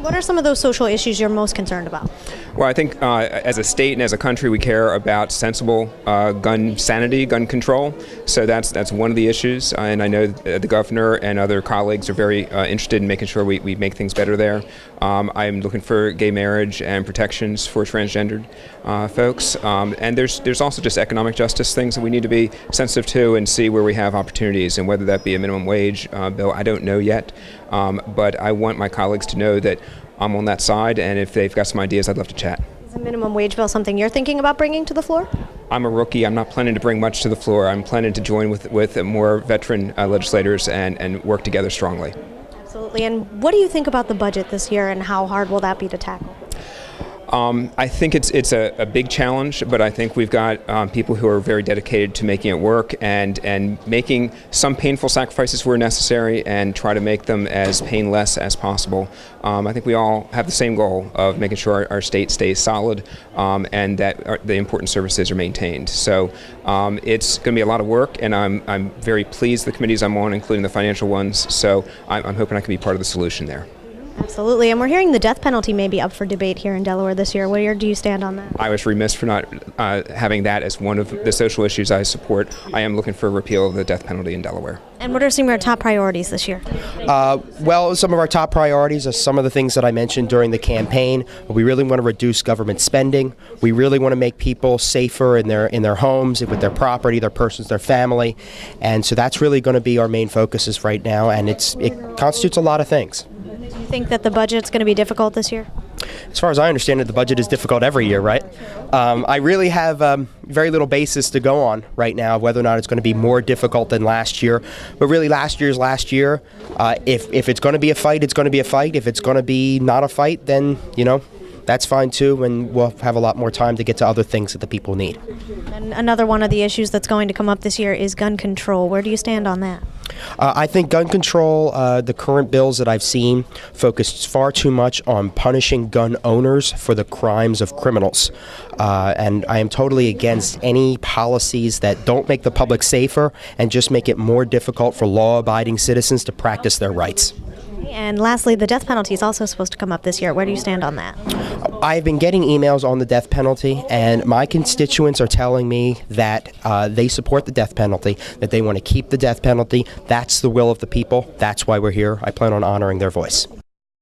What are some of those social issues you're most concerned about? Well, I think as a state and as a country, we care about sensible gun sanity, gun control. So that's one of the issues. And I know the governor and other colleagues are very interested in making sure we make things better there. I'm looking for gay marriage and protections for transgendered folks. And there's also just economic justice things that we need to be sensitive to and see where we have opportunities, and whether that be a minimum wage bill, I don't know yet. But I want my colleagues to know that I'm on that side, and if they've got some ideas, I'd love to chat. Is a minimum wage bill something you're thinking about bringing to the floor? I'm a rookie. I'm not planning to bring much to the floor. I'm planning to join with more veteran legislators and work together strongly. Absolutely. And what do you think about the budget this year, and how hard will that be to tackle? I think it's a big challenge, but I think we've got people who are very dedicated to making it work and making some painful sacrifices where necessary, and try to make them as painless as possible. I think we all have the same goal of making sure our state stays solid and that the important services are maintained. So it's going to be a lot of work, and I'm very pleased with the committees I'm on, including the financial ones. So I'm hoping I can be part of the solution there. Absolutely. And we're hearing the death penalty may be up for debate here in Delaware this year. Where do you stand on that? I was remiss for not having that as one of the social issues I support. I am looking for a repeal of the death penalty in Delaware. And what are some of your top priorities this year? Well, some of our top priorities are some of the things that I mentioned during the campaign. We really want to reduce government spending. We really want to make people safer in their homes, with their property, their persons, their family. And so that's really going to be our main focuses right now, and it constitutes a lot of things. Do you think that the budget's going to be difficult this year? As far as I understand it, the budget is difficult every year, right? I really have very little basis to go on right now, whether or not it's going to be more difficult than last year. But really, last year's last year. If it's going to be a fight, it's going to be a fight. If it's going to be not a fight, then, that's fine too, and we'll have a lot more time to get to other things that the people need. And another one of the issues that's going to come up this year is gun control. Where do you stand on that? I think gun control, the current bills that I've seen, focus far too much on punishing gun owners for the crimes of criminals. And I am totally against any policies that don't make the public safer and just make it more difficult for law-abiding citizens to practice their rights. And lastly, the death penalty is also supposed to come up this year. Where do you stand on that? I've been getting emails on the death penalty, and my constituents are telling me that they support the death penalty, that they want to keep the death penalty. That's the will of the people. That's why we're here. I plan on honoring their voice.